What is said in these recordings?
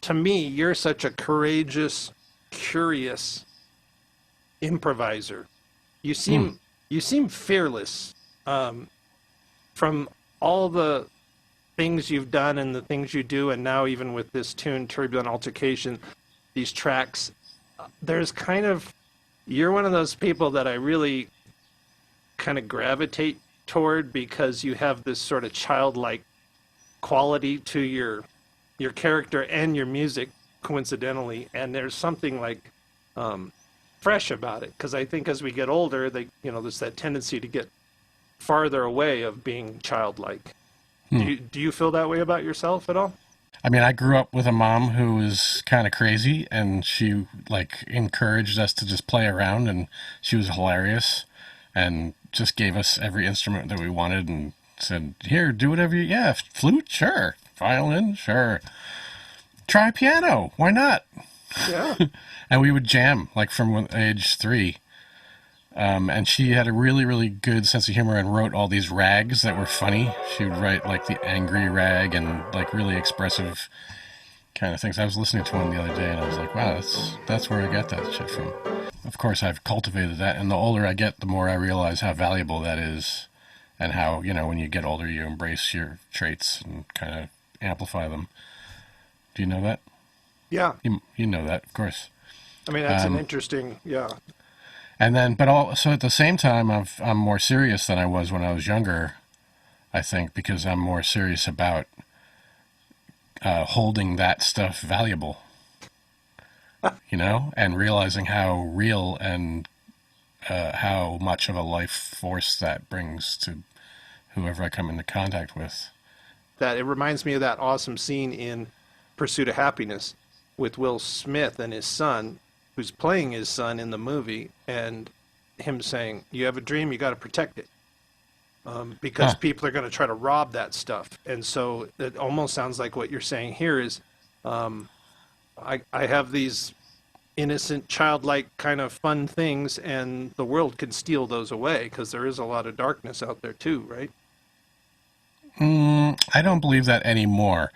to me, you're such a courageous, curious improviser. You seem you seem fearless. From all the things you've done and the things you do, and now even with this tune, Turbulent Altercation, these tracks, there's kind of, you're one of those people that I really kind of gravitate toward because you have this sort of childlike quality to your character and your music, coincidentally, and there's something like fresh about it, because I think as we get older, there's that tendency to get farther away of being childlike. Do you feel that way about yourself at all? I mean, I grew up with a mom who was kind of crazy, and she like encouraged us to just play around, and she was hilarious and just gave us every instrument that we wanted and said, here, do whatever yeah, flute, sure, violin, sure, try piano, why not? Yeah. And we would jam like from age 3. And she had a really, really good sense of humor and wrote all these rags that were funny. She would write like the angry rag and like really expressive kind of things. I was listening to one the other day and I was like, wow, that's where I got that shit from. Of course, I've cultivated that. And the older I get, the more I realize how valuable that is and how, when you get older, you embrace your traits and kind of amplify them. Do you know that? Yeah. You know that, of course. I mean, that's an interesting, yeah. And then, but also at the same time, I'm more serious than I was when I was younger, I think, because I'm more serious about holding that stuff valuable, and realizing how real and how much of a life force that brings to whoever I come into contact with. That it reminds me of that awesome scene in Pursuit of Happiness with Will Smith and his son, who's playing his son in the movie, and him saying, you have a dream, you got to protect it. Because people are going to try to rob that stuff. And so it almost sounds like what you're saying here is, I have these innocent, childlike kind of fun things, and the world can steal those away, because there is a lot of darkness out there too, right? I don't believe that anymore.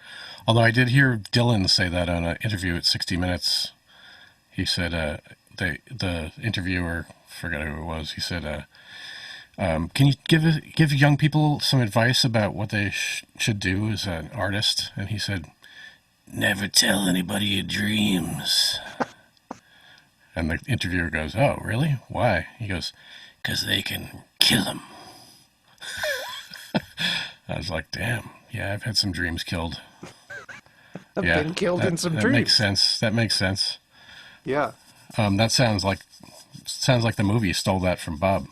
Although I did hear Dylan say that on an interview at 60 Minutes. He said, the interviewer, forgot who it was, he said, can you give young people some advice about what they should do as an artist? And he said, never tell anybody your dreams. And the interviewer goes, oh, really? Why? He goes, because they can kill them. I was like, damn, yeah, I've had some dreams killed. I've been killed in some dreams. That makes sense. Yeah. That sounds like the movie stole that from Bob,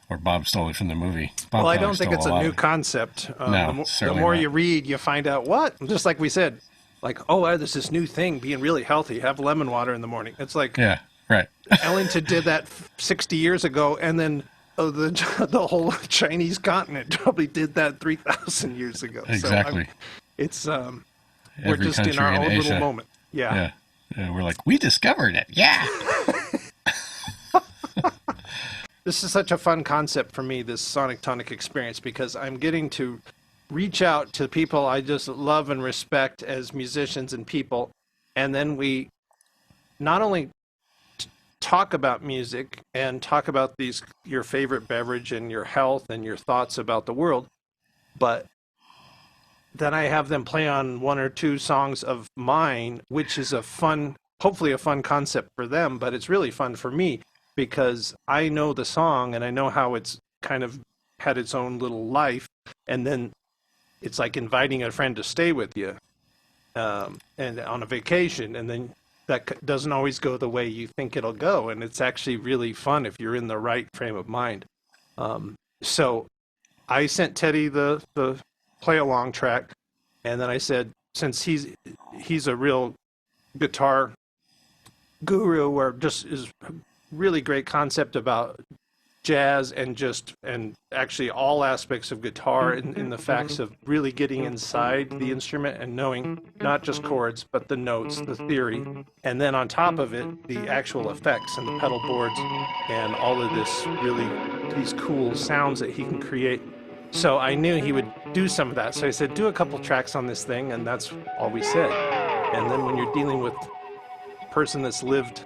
or Bob stole it from the movie. Bob I don't think it's a new concept. No, the more you read, you find out what. Just like we said, like, there's this new thing, being really healthy. Have lemon water in the morning. It's like, yeah, right. Ellington did that 60 years ago, and then the whole Chinese continent probably did that 3,000 years ago. Exactly. So, it's we're just in our own little moment. Yeah. Yeah, we're like, we discovered it. Yeah. This is such a fun concept for me, this sonic tonic experience, because I'm getting to reach out to people I just love and respect as musicians and people, and then we not only talk about music and talk about your favorite beverage and your health and your thoughts about the world, but then I have them play on 1 or 2 songs of mine, which is hopefully a fun concept for them, but it's really fun for me because I know the song and I know how it's kind of had its own little life, and then it's like inviting a friend to stay with you and on a vacation, and then that doesn't always go the way you think it'll go, and it's actually really fun if you're in the right frame of mind. So I sent Teddy the play along track, and then I said, since he's a real guitar guru, or just is really great concept about jazz and actually all aspects of guitar in the facts of really getting inside the instrument and knowing not just chords but the notes, the theory, and then on top of it the actual effects and the pedal boards and all of these cool sounds that he can create. So I knew he would do some of that, so I said, do a couple tracks on this thing, and that's all we said. And then when you're dealing with a person that's lived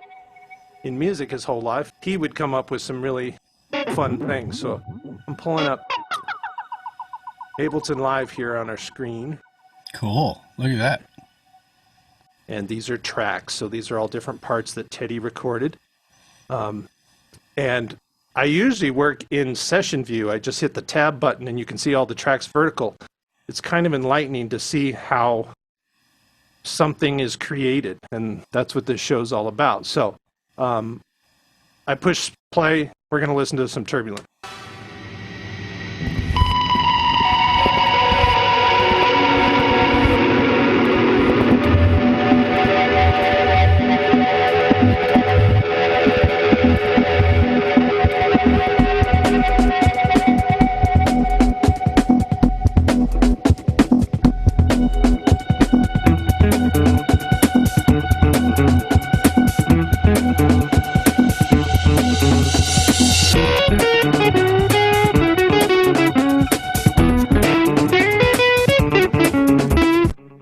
in music his whole life, he would come up with some really fun things. So I'm pulling up Ableton Live here on our screen. Cool. Look at that. And these are tracks. So these are all different parts that Teddy recorded. And I usually work in session view. I just hit the tab button and you can see all the tracks vertical. It's kind of enlightening to see how something is created. And that's what this show's all about. So I push play. We're going to listen to some Turbulent.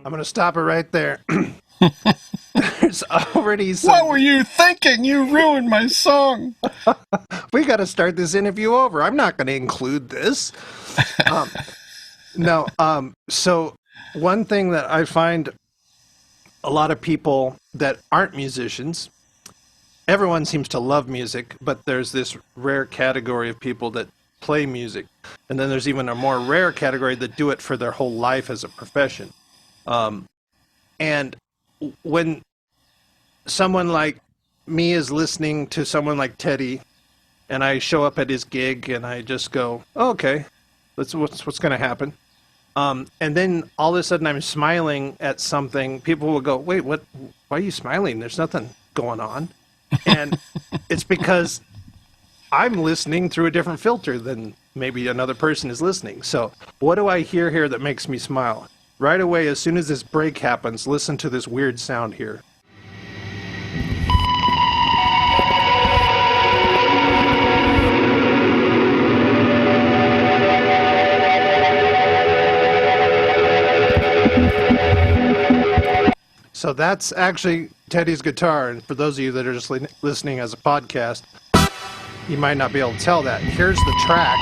I'm going to stop it right there. There's already some... What were you thinking? You ruined my song. We got to start this interview over. I'm not going to include this. So one thing that I find a lot of people that aren't musicians, everyone seems to love music, but there's this rare category of people that play music. And then there's even a more rare category that do it for their whole life as a profession. And when someone like me is listening to someone like Teddy, and I show up at his gig, and I just go, oh, "Okay, that's what's going to happen." And then all of a sudden, I'm smiling at something. People will go, "Wait, what? Why are you smiling? There's nothing going on." And it's because I'm listening through a different filter than maybe another person is listening. So, what do I hear here that makes me smile? Right away, as soon as this break happens, listen to this weird sound here. So that's actually Teddy's guitar, and for those of you that are just listening as a podcast, you might not be able to tell that. Here's the track.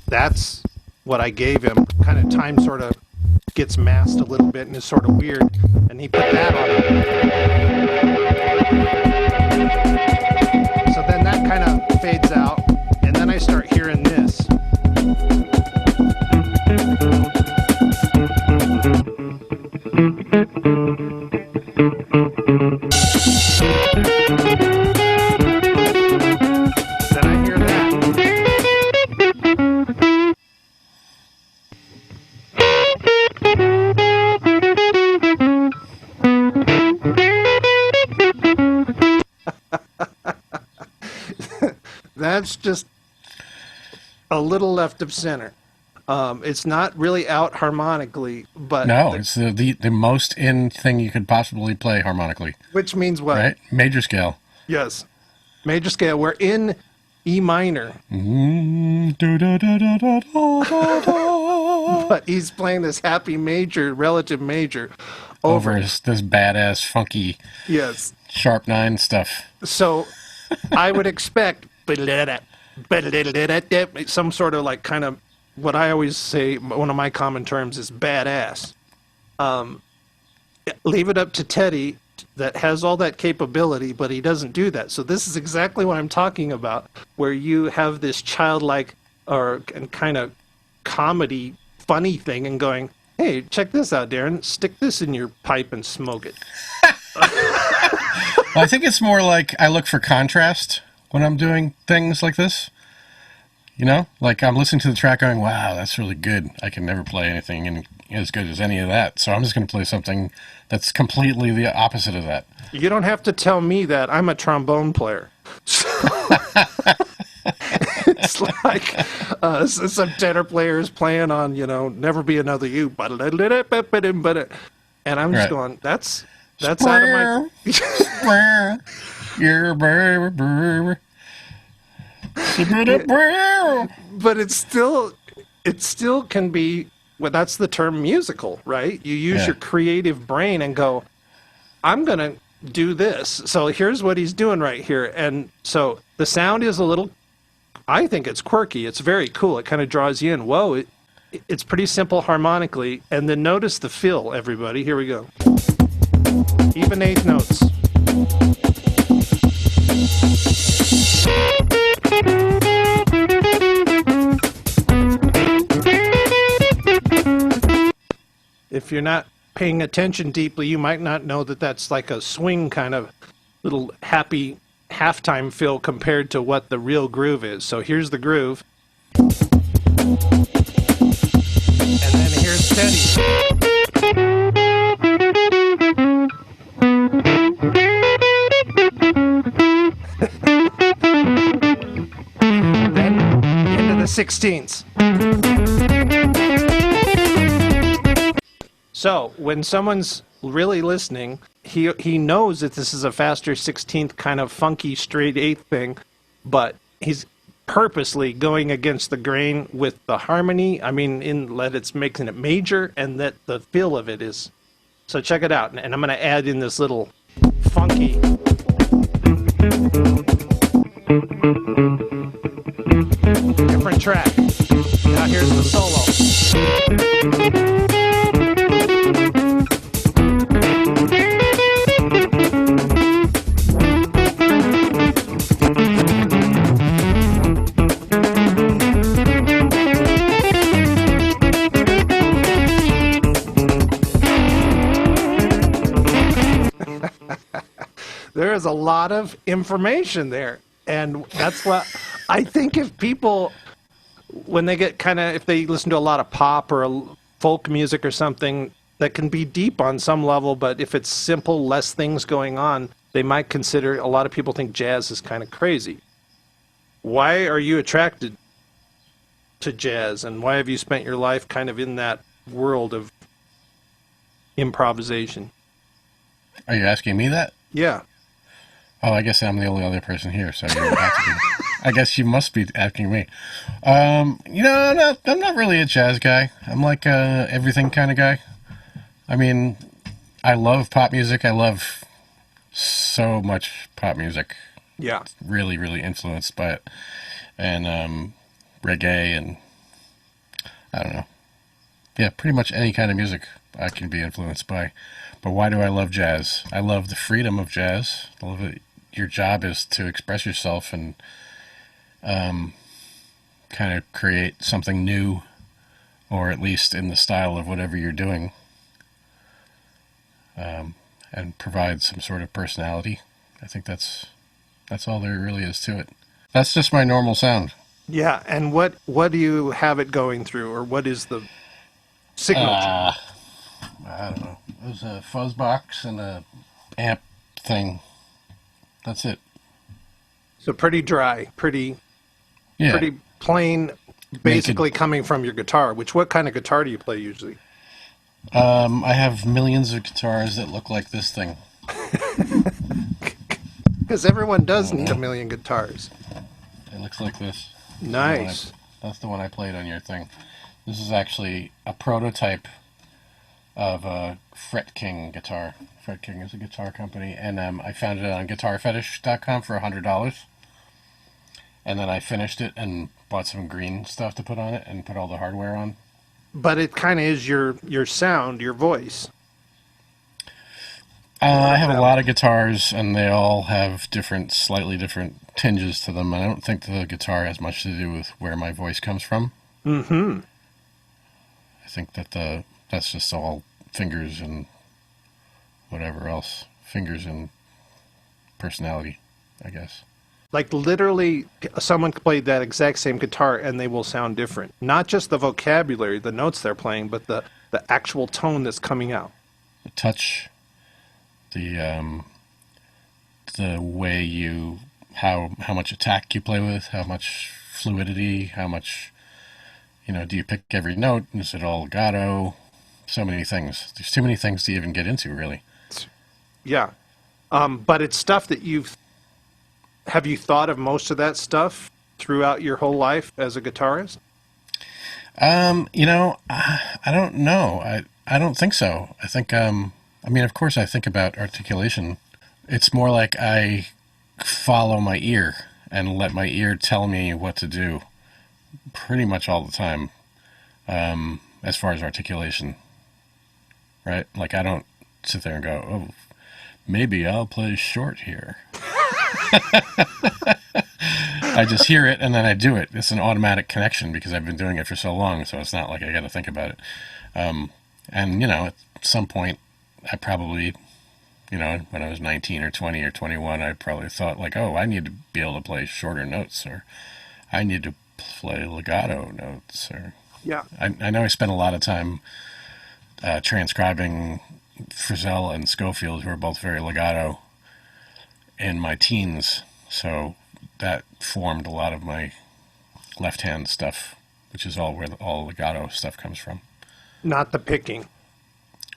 That's what I gave him. Kind of time sort of gets masked a little bit and is sort of weird, and he put that on it. So then that kind of fades out, and then I start hearing this. Then I hear that. That's just a little left of center. It's not really out harmonically, but No, it's the most in thing you could possibly play harmonically. Which means what? Right? Major scale. Yes. Major scale. We're in E minor. But he's playing this happy major, relative major, over this badass, funky, yes, sharp 9 stuff. So I would expect some sort of like kind of what I always say, one of my common terms is badass. Leave it up to Teddy that has all that capability, but he doesn't do that. So this is exactly what I'm talking about, where you have this childlike and kind of comedy, funny thing and going, hey, check this out, Darren. Stick this in your pipe and smoke it. Well, I think it's more like I look for contrast when I'm doing things like this. You know, like I'm listening to the track going, wow, that's really good. I can never play anything as good as any of that. So I'm just going to play something that's completely the opposite of that. You don't have to tell me that. I'm a trombone player. So it's like some tenor players playing on, Never Be Another You. And I'm just going, that's out of my... But it still can be well, that's the term musical, right? You use Yeah. your creative brain and go, I'm going to do this. So here's what he's doing right here. And so the sound is a little, I think it's quirky. It's very cool. It kind of draws you in. Whoa, it's pretty simple harmonically. And then notice the fill, everybody. Here we go. Even eighth notes. If you're not paying attention deeply, you might not know that that's like a swing kind of little happy halftime fill compared to what the real groove is. So here's the groove. And then here's steady. Then into the 16ths. So when someone's really listening, he knows that this is a faster 16th kind of funky straight eighth thing, but he's purposely going against the grain with the harmony. I mean, in that it's making it major and that the feel of it is. So check it out, and I'm going to add in this little funky. Different track. Now here's the solo. There is a lot of information there. And that's what I think if people, when they get if they listen to a lot of pop or folk music or something that can be deep on some level, but if it's simple, less things going on, they might consider, a lot of people think jazz is kind of crazy. Why are you attracted to jazz, and why have you spent your life kind of in that world of improvisation? Are you asking me that? Yeah. Oh, I guess I'm the only other person here, so you have to be. I guess you must be asking me. I'm not really a jazz guy. I'm like a everything kind of guy. I mean, I love pop music. I love so much pop music. Yeah. Really, really influenced by it. And reggae and I don't know. Yeah, pretty much any kind of music I can be influenced by. But why do I love jazz? I love the freedom of jazz. I love it. Your job is to express yourself and kind of create something new, or at least in the style of whatever you're doing, and provide some sort of personality. I think that's all there really is to it. That's just my normal sound. Yeah, and what do you have it going through, or what is the signal? I don't know. There's a fuzz box and a amp thing. That's it. So pretty dry, pretty Yeah. plain, basically coming from your guitar. What kind of guitar do you play usually? I have millions of guitars that look like this thing. Because everyone does need a million guitars. It looks like this. Nice. That's the one I played on your thing. This is actually a prototype of a Fret King guitar. Fret King is a guitar company, and I found it on guitarfetish.com for $100. And then I finished it and bought some green stuff to put on it and put all the hardware on. But it kind of is your sound, your voice. I have a lot of guitars, and they all have slightly different tinges to them. And I don't think the guitar has much to do with where my voice comes from. Mm-hmm. I think that's just all fingers and whatever else. Fingers and personality, I guess. Like literally, someone played that exact same guitar and they will sound different. Not just the vocabulary, the notes they're playing, but the actual tone that's coming out. The touch, the way how much attack you play with, how much fluidity, how much, do you pick every note? Is it all legato? So many things. There's too many things to even get into, really. Yeah. But it's stuff that have you thought of most of that stuff throughout your whole life as a guitarist? You know, I don't know. I don't think so. I think, I mean, of course I think about articulation. It's more like I follow my ear and let my ear tell me what to do pretty much all the time, as far as articulation, right? Like I don't sit there and go, oh, maybe I'll play short here. I just hear it and then I do it. It's an automatic connection because I've been doing it for so long, so it's not like I got to think about it. And, you know, at some point, I probably, you know, when I was 19 or 20 or 21, I probably thought like, oh, I need to be able to play shorter notes, or I need to play legato notes, or Yeah. I know I spent a lot of time transcribing Frizzell and Schofield, who are both very legato, in my teens, so that formed a lot of my left-hand stuff, which is all where all legato stuff comes from. Not the picking.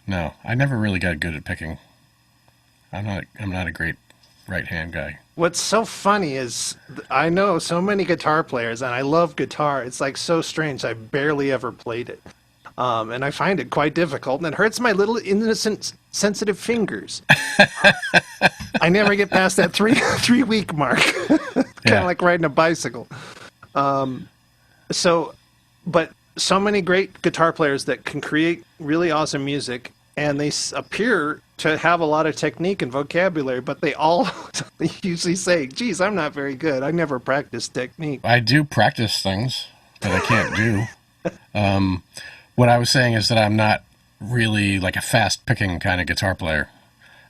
No, I never really got good at picking. I'm not a great right-hand guy. What's so funny is I know so many guitar players, and I love guitar. It's like so strange. I barely ever played it. And I find it quite difficult, and it hurts my little innocent, sensitive fingers. I never get past that three week mark. Kind of like riding a bicycle. But so many great guitar players that can create really awesome music, and they appear to have a lot of technique and vocabulary, but they all usually say, geez, I'm not very good. I never practiced technique. I do practice things that I can't do. What I was saying is that I'm not really like a fast picking kind of guitar player,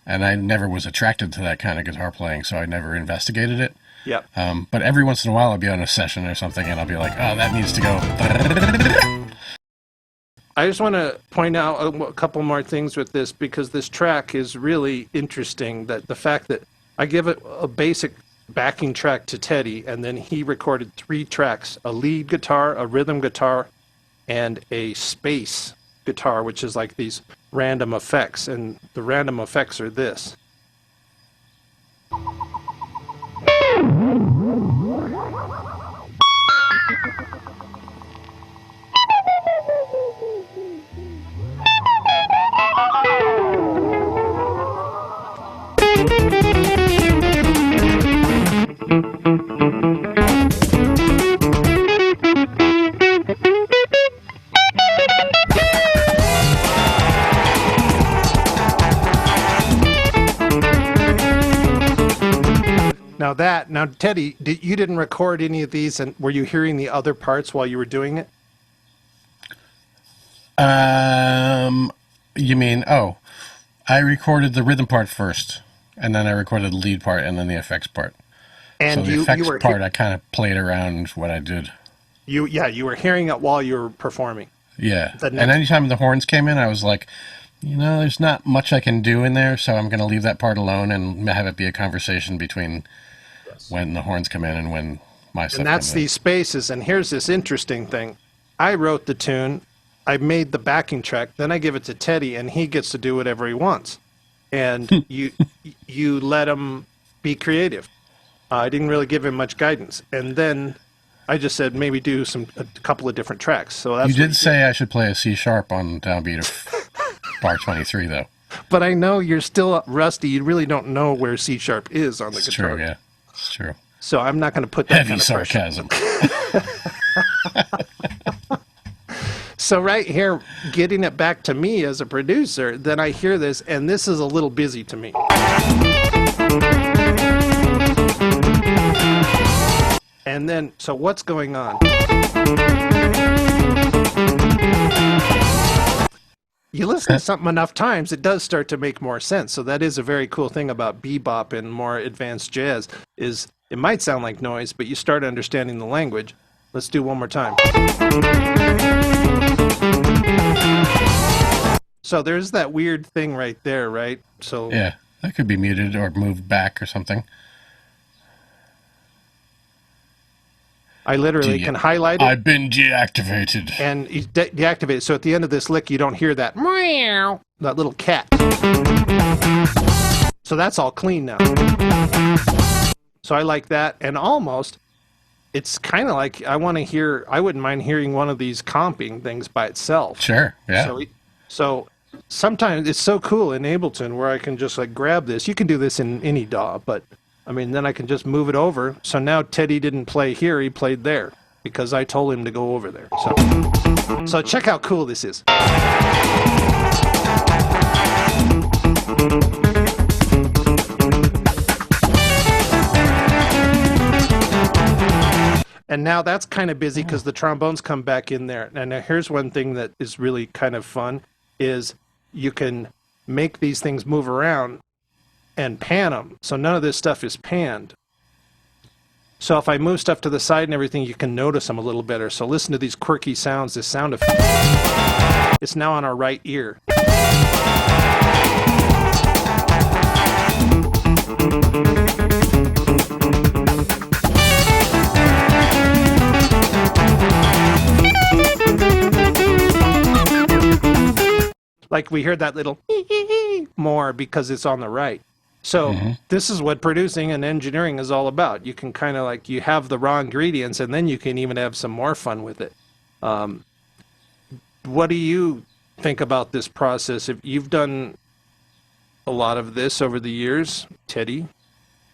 and I never was attracted to that kind of guitar playing, so I never investigated it. Yep. But every once in a while I'll be on a session or something and I'll be like, oh, that needs to go. I just want to point out a couple more things with this, because this track is really interesting. That the fact that I give it a basic backing track to Teddy, and then he recorded 3 tracks: a lead guitar, a rhythm guitar, and a space guitar, which is like these random effects. And the random effects are this. Now, Teddy, you didn't record any of these, and were you hearing the other parts while you were doing it? You mean, I recorded the rhythm part first, and then I recorded the lead part, and then the effects part. And so the effects part, I kind of played around what I did. You were hearing it while you were performing. Yeah, and anytime the horns came in, I was like, you know, there's not much I can do in there, so I'm going to leave that part alone and have it be a conversation between when the horns come in and when my stuff comes in. And that's these spaces, and here's this interesting thing. I wrote the tune, I made the backing track, then I give it to Teddy, and he gets to do whatever he wants. And you let him be creative. I didn't really give him much guidance. And then I just said maybe do a couple of different tracks. So that's you did say I should play a C sharp on downbeat of bar 23, though. But I know you're still rusty. You really don't know where C sharp is on the guitar. True, yeah. It's true. So I'm not going to put that heavy kind of sarcasm. So right here, getting it back to me as a producer, then I hear this, and this is a little busy to me. And then, so what's going on? You listen to something enough times, it does start to make more sense. So that is a very cool thing about bebop and more advanced jazz, is it might sound like noise, but you start understanding the language. Let's do one more time. So there's that weird thing right there, right? So yeah, that could be muted or moved back or something. I literally can highlight it. I've been deactivated. And you deactivate it. So at the end of this lick, you don't hear that meow, that little cat. So that's all clean now. So I like that. And almost, it's kind of like I wouldn't mind hearing one of these comping things by itself. Sure. Yeah. So sometimes it's so cool in Ableton where I can just like grab this. You can do this in any DAW, but I mean, then I can just move it over. So now Teddy didn't play here, he played there because I told him to go over there. So check how cool this is. And now that's kind of busy because the trombones come back in there. And now here's one thing that is really kind of fun is you can make these things move around and pan them. So none of this stuff is panned. So if I move stuff to the side and everything, you can notice them a little better. So listen to these quirky sounds, this sound effect. It's now on our right ear. Like we heard that little more because it's on the right. So this is what producing and engineering is all about. You can kind of like, you have the raw ingredients and then you can even have some more fun with it. What do you think about this process? If you've done a lot of this over the years, Teddy,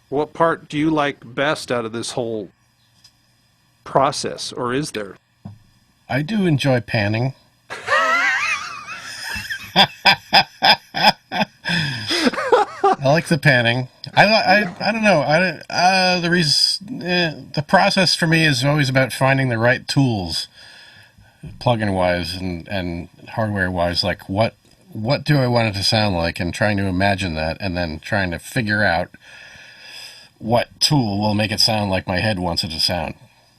what part do you like best out of this whole process, or is there? I do enjoy panning. I like the panning. I don't know. The process for me is always about finding the right tools, plugin wise and hardware wise. Like what do I want it to sound like, and trying to imagine that, and then trying to figure out what tool will make it sound like my head wants it to sound.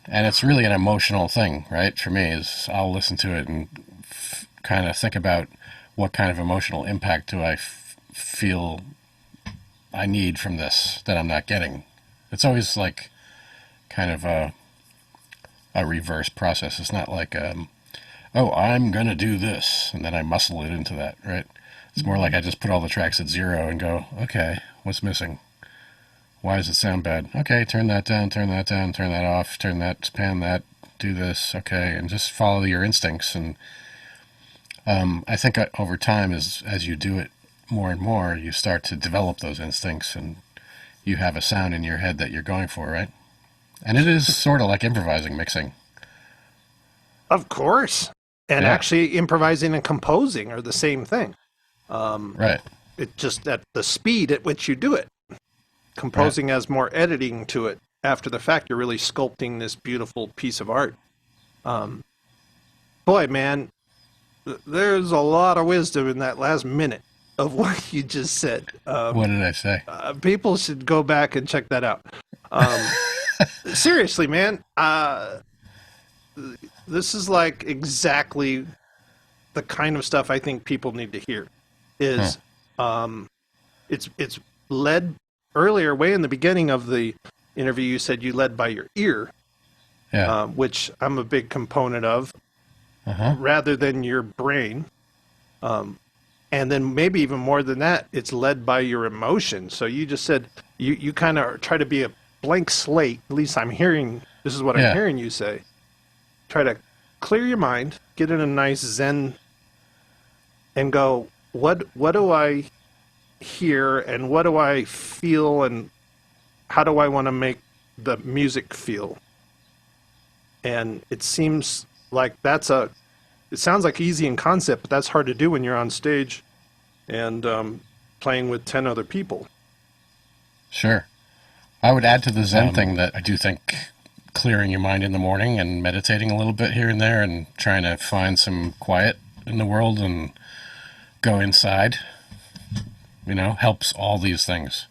And it's really an emotional thing, right? For me, is I'll listen to it and kind of think about what kind of emotional impact do I feel I need from this that I'm not getting. It's always like kind of a reverse process. It's not like, oh, I'm going to do this, and then I muscle it into that, right? It's more like I just put all the tracks at 0 and go, okay, what's missing? Why does it sound bad? Okay, turn that down, turn that down, turn that off, turn that, pan that, do this, okay, and just follow your instincts. And I think over time, as you do it more and more, you start to develop those instincts, and you have a sound in your head that you're going for, right? And it is sort of like improvising, mixing. Of course. And actually improvising and composing are the same thing. Right. It's just at the speed at which you do it. Composing has more editing to it. After the fact, you're really sculpting this beautiful piece of art. Boy, man, there's a lot of wisdom in that last minute of what you just said. What did I say? People should go back and check that out. Seriously, man, this is like exactly the kind of stuff I think people need to hear. It's led earlier, way in the beginning of the interview, you said you led by your ear, which I'm a big component of, rather than your brain. And then maybe even more than that, it's led by your emotion. So you just said you kind of try to be a blank slate. At least I'm hearing, this is what I'm hearing you say. Try to clear your mind, get in a nice zen, and go, what do I hear, and what do I feel, and how do I want to make the music feel? And it seems like it sounds like easy in concept, but that's hard to do when you're on stage and playing with 10 other people. Sure. I would add to the Zen thing that I do think clearing your mind in the morning and meditating a little bit here and there and trying to find some quiet in the world and go inside, helps all these things.